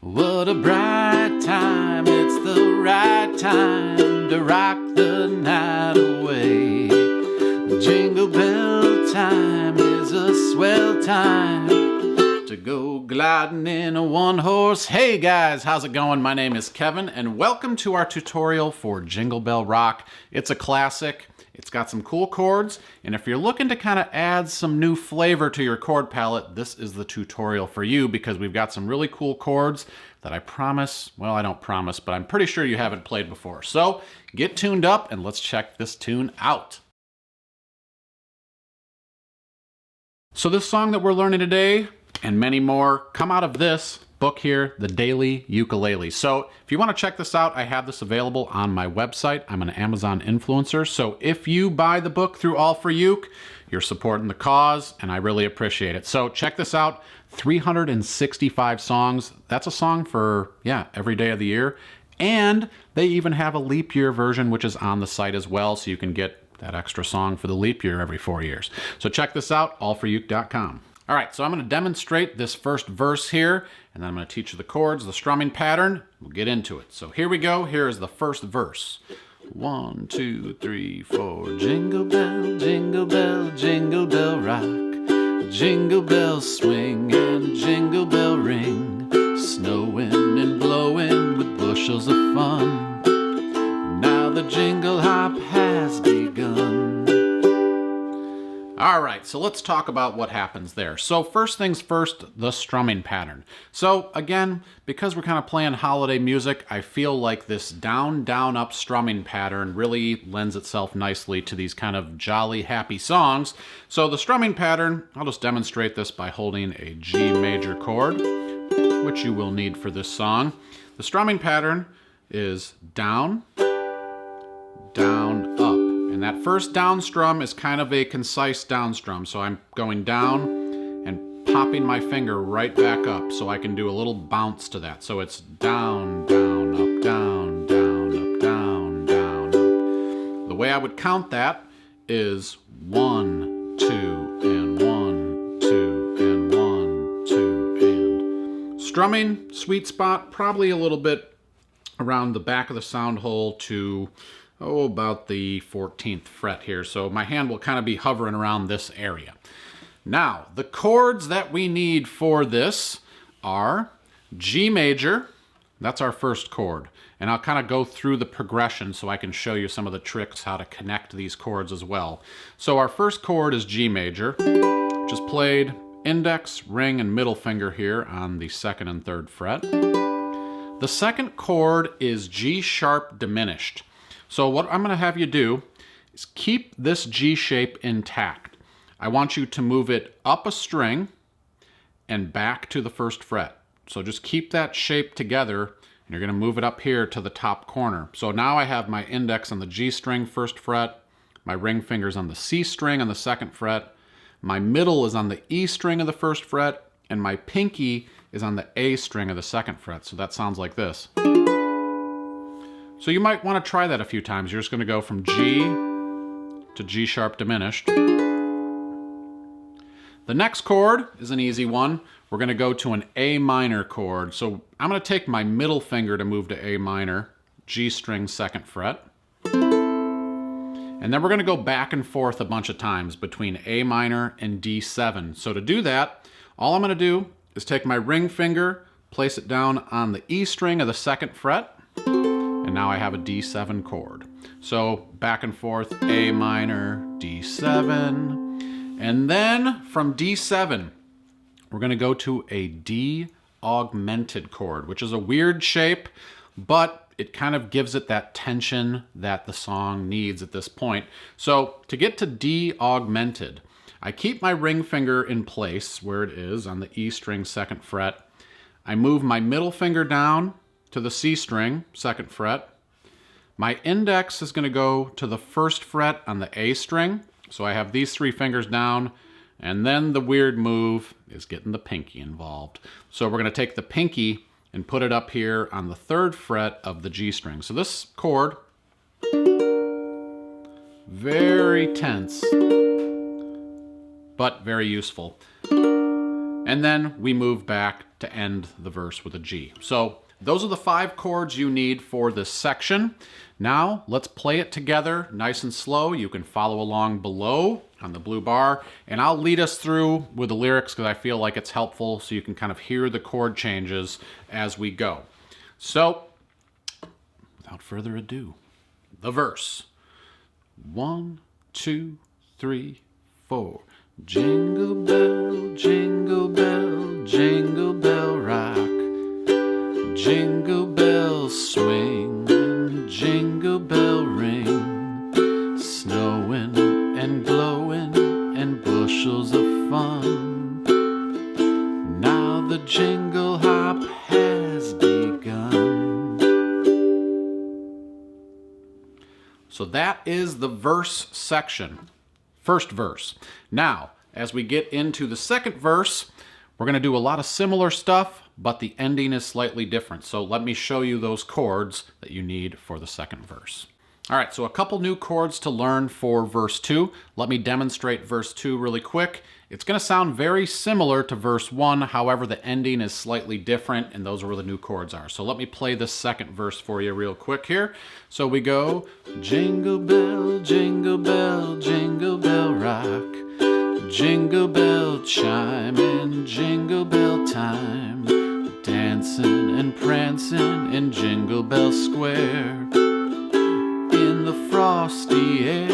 What a bright time, it's the right time to rock the night away. Jingle bell time is a swell time to go gliding in a one-horse. Hey guys, how's it going? My name is Kevin and welcome to our tutorial for Jingle Bell Rock. It's a classic. It's got some cool chords, and if you're looking to kind of add some new flavor to your chord palette, this is the tutorial for you because we've got some really cool chords that I promise, well, I don't promise, but I'm pretty sure you haven't played before. So get tuned up and let's check this tune out. So this song that we're learning today and many more come out of this book here, The Daily Ukulele. So if you want to check this out, I have this available on my website. I'm an Amazon influencer. So if you buy the book through All for Uke, you're supporting the cause and I really appreciate it. So check this out, 365 songs. That's a song for, every day of the year. And they even have a leap year version, which is on the site as well. So you can get that extra song for the leap year every 4 years. So check this out, allforuke.com. All right, so I'm going to demonstrate this first verse here, and then I'm going to teach you the chords, the strumming pattern. We'll get into it. So here we go. Here is the first verse. 1, 2, 3, 4. Jingle bell, jingle bell, jingle bell rock. Jingle bells swing and jingle bell ring. Snowing and blowing with bushels of fun. Now the jingle hop has begun. All right, so let's talk about what happens there. So first things first, the strumming pattern. So again, because we're kind of playing holiday music, I feel like this down, down, up strumming pattern really lends itself nicely to these kind of jolly, happy songs. So the strumming pattern, I'll just demonstrate this by holding a G major chord, which you will need for this song. The strumming pattern is down, down, up. And that first down strum is kind of a concise down strum. So I'm going down and popping my finger right back up so I can do a little bounce to that. So it's down, down, up, down, down, up, down, down, up. The way I would count that is 1, 2, and 1, 2, and 1, 2, and. Strumming, sweet spot, probably a little bit around the back of the sound hole to about the 14th fret here. So my hand will kind of be hovering around this area. Now, the chords that we need for this are G major. That's our first chord. And I'll kind of go through the progression so I can show you some of the tricks how to connect these chords as well. So our first chord is G major, which is played index, ring, and middle finger here on the 2nd and 3rd fret. The second chord is G sharp diminished. So what I'm going to have you do is keep this G shape intact. I want you to move it up a string and back to the 1st fret. So just keep that shape together, and you're going to move it up here to the top corner. So now I have my index on the G string 1st fret, my ring finger's on the C string on the 2nd fret, my middle is on the E string of the 1st fret, and my pinky is on the A string of the 2nd fret. So that sounds like this. So you might want to try that a few times. You're just going to go from G to G sharp diminished. The next chord is an easy one. We're going to go to an A minor chord. So I'm going to take my middle finger to move to A minor, G string 2nd fret. And then we're going to go back and forth a bunch of times between A minor and D7. So to do that, all I'm going to do is take my ring finger, place it down on the E string of the 2nd fret, and now I have a D7 chord. So back and forth, A minor, D7, and then from D7, we're going to go to a D augmented chord, which is a weird shape, but it kind of gives it that tension that the song needs at this point. So to get to D augmented, I keep my ring finger in place where it is on the E string 2nd fret. I move my middle finger down to the C string, 2nd fret. My index is going to go to the 1st fret on the A string. So I have these 3 fingers down, and then the weird move is getting the pinky involved. So we're going to take the pinky and put it up here on the 3rd fret of the G string. So this chord, very tense, but very useful. And then we move back to end the verse with a G. So those are the 5 chords you need for this section. Now let's play it together nice and slow. You can follow along below on the blue bar, and I'll lead us through with the lyrics because I feel like it's helpful so you can kind of hear the chord changes as we go. So without further ado, the verse. 1, 2, 3, 4. Jingle bell, jingle bell, jingle bell rock. Jingle bells swing and jingle bell ring. Snowing and glowing and bushels of fun. Now the jingle hop has begun. So that is the verse section. First verse. Now, as we get into the second verse, we're going to do a lot of similar stuff, but the ending is slightly different. So let me show you those chords that you need for the second verse. All right, so a couple new chords to learn for verse 2. Let me demonstrate verse 2 really quick. It's going to sound very similar to verse 1, however the ending is slightly different, and those are where the new chords are. So let me play the second verse for you real quick here. So we go, jingle bell, jingle bell, jingle bell rock. Jingle bell chime in jingle bell time. Dancing and prancing in Jingle Bell Square. In the frosty air.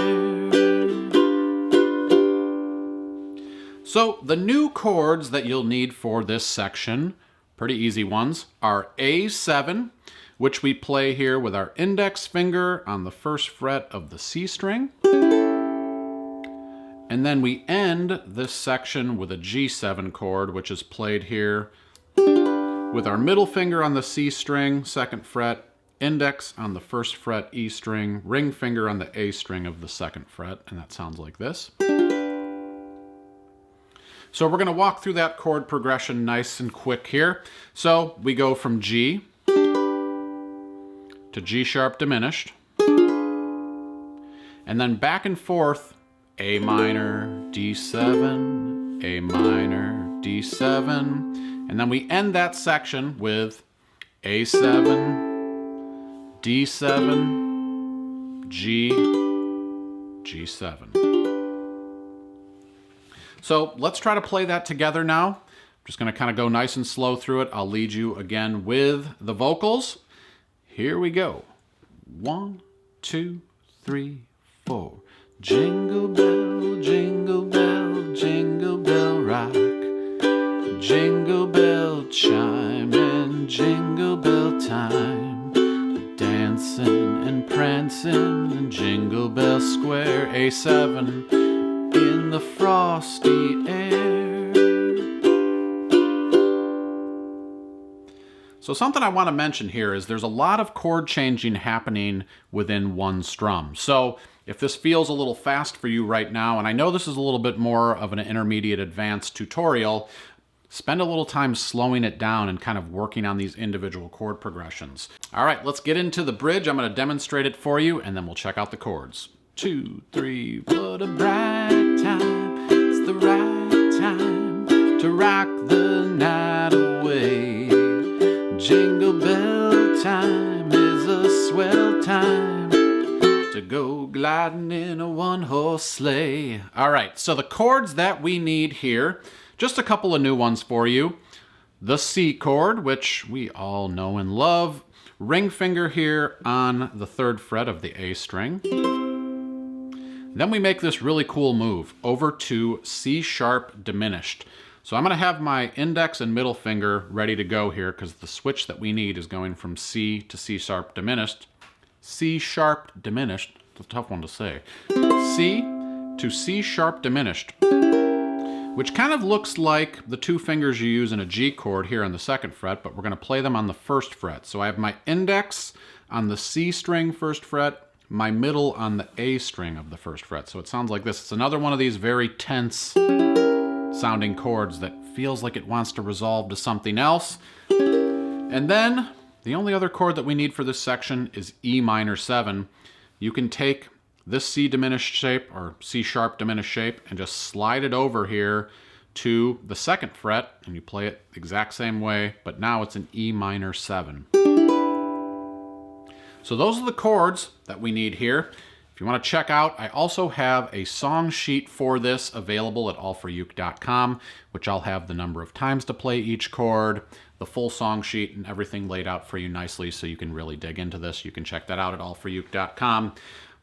So the new chords that you'll need for this section, pretty easy ones, are A7, which we play here with our index finger on the first fret of the C string. And then we end this section with a G7 chord, which is played here with our middle finger on the C string, second fret, index on the first fret E string, ring finger on the A string of the second fret, and that sounds like this. So we're going to walk through that chord progression nice and quick here. So we go from G to G sharp diminished, and then back and forth, A minor, D7, A minor, D7, and then we end that section with A7, D7, G, G7. So let's try to play that together now. I'm just going to kind of go nice and slow through it. I'll lead you again with the vocals. Here we go. 1, 2, 3, 4. Jingle bell, jingle bell, jingle bell rock. Jingle bell chime and jingle bell time. Dancing and prancing in Jingle Bell Square. A7 in the frosty air. So something I want to mention here is there's a lot of chord changing happening within one strum. So if this feels a little fast for you right now, and I know this is a little bit more of an intermediate advanced tutorial, spend a little time slowing it down and kind of working on these individual chord progressions. All right, let's get into the bridge. I'm going to demonstrate it for you, and then we'll check out the chords. 2, 3, what a bright time. It's the right time to rock the night away. Jingle bell time is a swell time to go gliding in a one-horse sleigh. All right, so the chords that we need here, just a couple of new ones for you. The C chord, which we all know and love. Ring finger here on the third fret of the A string. Then we make this really cool move over to C sharp diminished. So I'm going to have my index and middle finger ready to go here because the switch that we need is going from C to C sharp diminished. C sharp diminished, it's a tough one to say. C to C sharp diminished, which kind of looks like the 2 fingers you use in a G chord here on the second fret, but we're going to play them on the first fret. So I have my index on the C string first fret, my middle on the A string of the first fret. So it sounds like this. It's another one of these very tense sounding chords that feels like it wants to resolve to something else. And then the only other chord that we need for this section is E minor 7. You can take this C diminished shape or C sharp diminished shape and just slide it over here to the 2nd fret, and you play it the exact same way, but now it's an E minor 7. So those are the chords that we need here. If you want to check out, I also have a song sheet for this available at allforuke.com, which I'll have the number of times to play each chord, the full song sheet, and everything laid out for you nicely so you can really dig into this. You can check that out at allforuke.com.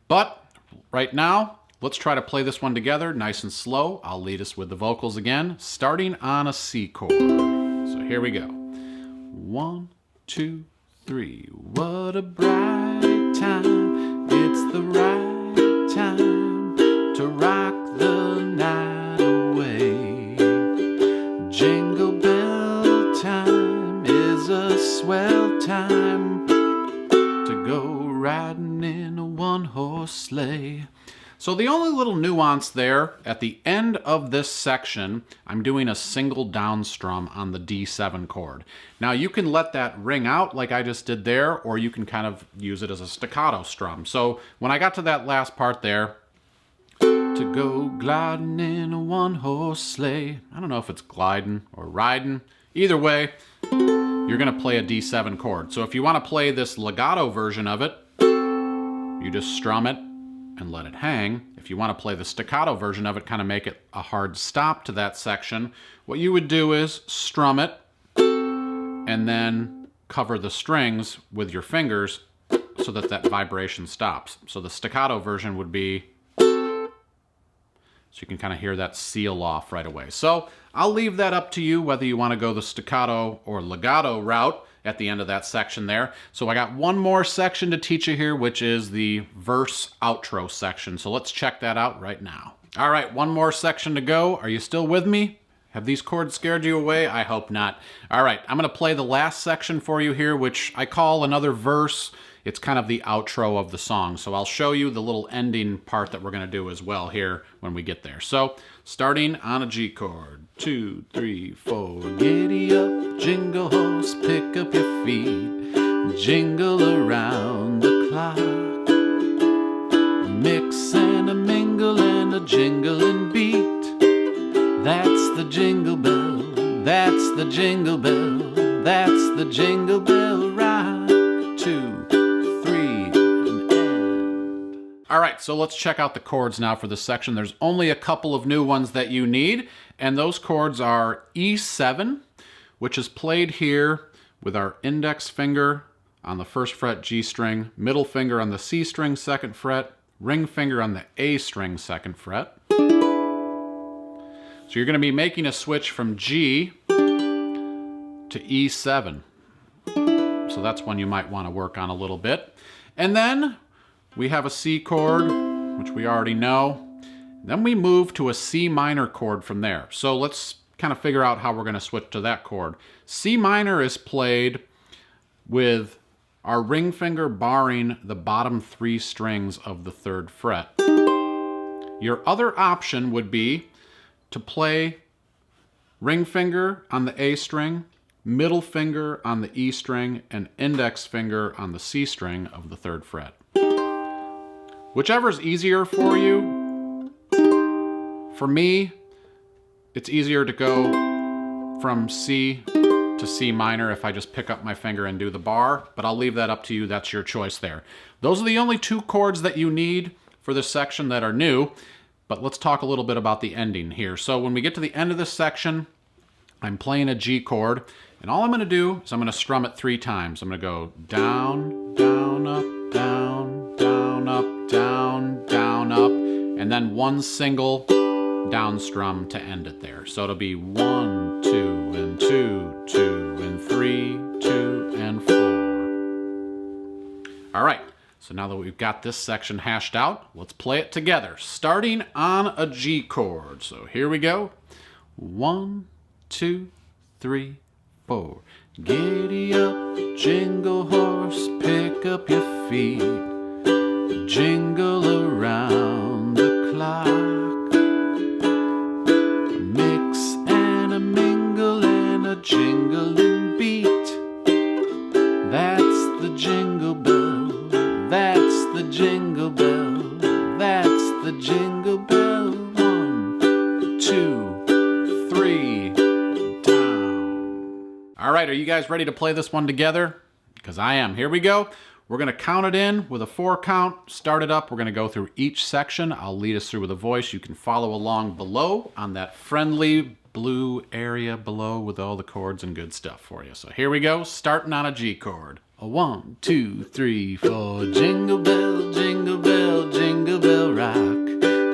But right now, let's try to play this one together nice and slow. I'll lead us with the vocals again, starting on a C chord. So here we go. 1, 2, 3. What a bright time. It's the right time to rock the night away. Jingle bell time is a swell time to go riding in a one-horse sleigh. So the only little nuance there, at the end of this section, I'm doing a single down strum on the D7 chord. Now you can let that ring out like I just did there, or you can kind of use it as a staccato strum. So when I got to that last part there, to go gliding in a one-horse sleigh, I don't know if it's gliding or riding. Either way, you're gonna play a D7 chord. So if you wanna play this legato version of it, you just strum it and let it hang. If you want to play the staccato version of it, kind of make it a hard stop to that section, what you would do is strum it and then cover the strings with your fingers so that that vibration stops. So the staccato version would be, so you can kind of hear that seal off right away. So I'll leave that up to you whether you want to go the staccato or legato route at the end of that section there. So I got one more section to teach you here, which is the verse outro section. So let's check that out right now. All right, one more section to go. Are you still with me? Have these chords scared you away? I hope not. All right, I'm gonna play the last section for you here, which I call another verse. It's kind of the outro of the song. So I'll show you the little ending part that we're gonna do as well here when we get there. So starting on a G chord. 2, 3, 4. Giddy up, jingle horse, pick up your feet. Jingle around the clock. Mix and a mingle and a jingling beat. That's the jingle bell. That's the jingle bell. That's the jingle bell rock. 2, 3, and end. All right, so let's check out the chords now for this section. There's only a couple of new ones that you need. And those chords are E7, which is played here with our index finger on the 1st fret G string, middle finger on the C string 2nd fret, ring finger on the A string 2nd fret. So you're going to be making a switch from G to E7. So that's one you might want to work on a little bit. And then we have a C chord, which we already know. Then we move to a C minor chord from there. So let's kind of figure out how we're going to switch to that chord. C minor is played with our ring finger barring the bottom 3 strings of the 3rd fret. Your other option would be to play ring finger on the A string, middle finger on the E string, and index finger on the C string of the 3rd fret. Whichever is easier for you. For me, it's easier to go from C to C minor if I just pick up my finger and do the bar, but I'll leave that up to you. That's your choice there. Those are the only 2 chords that you need for this section that are new, but let's talk a little bit about the ending here. So when we get to the end of this section, I'm playing a G chord, and all I'm going to do is I'm going to strum it 3 times. I'm going to go down, down, up, down, down, up, down, down, up, and then one single down strum to end it there. So it'll be 1, 2, and 2, 2, and 3, 2, and 4. All right, so now that we've got this section hashed out, let's play it together, starting on a G chord. So here we go. 1, 2, 3, 4. Giddy up, jingle horse, pick up your feet. Jingle around the clock. Jingling beat. That's the jingle bell. That's the jingle bell. That's the jingle bell. 1, 2, 3. right, are you guys ready to play this one together? Because I am. Here we go. We're going to count it in with a 4 count. Start it up. We're going to go through each section. I'll lead us through with a voice. You can follow along below on that friendly blue area below with all the chords and good stuff for you. So here we go, starting on a G chord. A 1, 2, 3, 4. Jingle bell, jingle bell, jingle bell rock.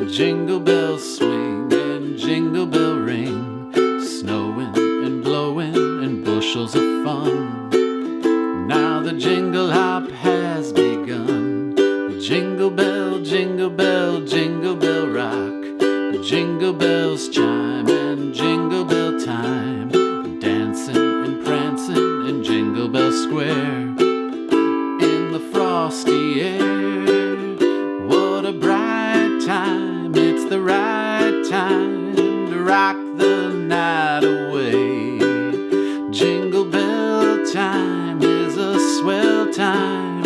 Jingle bells swing and jingle bell ring. Snowing and blowing and bushels of fun. Now the jingle hop has begun. Jingle bell, jingle bell, jingle bell rock. Jingle bells chime and jingle bell time. Dancing and prancing in Jingle Bell Square. In the frosty air, what a bright time. It's the right time to rock the night away. Jingle bell time is a swell time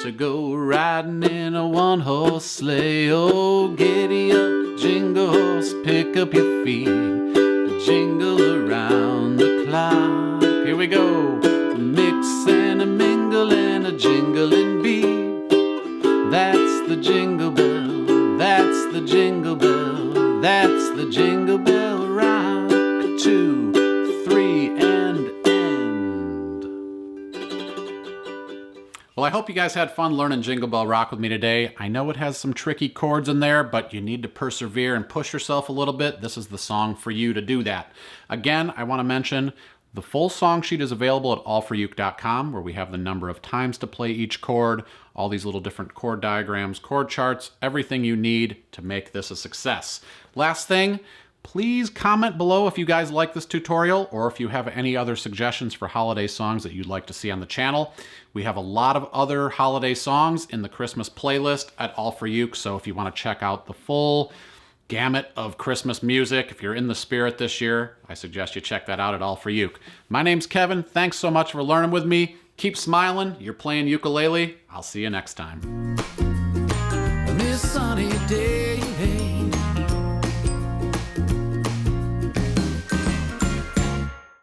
to go riding in a one-horse sleigh. Oh, giddy up, jingle horse, pick up your feet, jingle around the clock. Here we go, a mix and a mingle and a jingling beat. That's the jingle bell, that's the jingle bell, that's the jingle bell rock. 2, 3, and end. Well, I hope you guys had fun learning Jingle Bell Rock with me today. I know it has some tricky chords in there, but you need to persevere and push yourself a little bit. This is the song for you to do that. Again, I want to mention the full song sheet is available at allforyouke.com, where we have the number of times to play each chord, all these little different chord diagrams, chord charts, everything you need to make this a success. Last thing, please comment below if you guys like this tutorial or if you have any other suggestions for holiday songs that you'd like to see on the channel. We have a lot of other holiday songs in the Christmas playlist at All For Uke, so if you want to check out the full gamut of Christmas music, if you're in the spirit this year, I suggest you check that out at All For Uke. My name's Kevin. Thanks so much for learning with me. Keep smiling. You're playing ukulele. I'll see you next time. This sunny day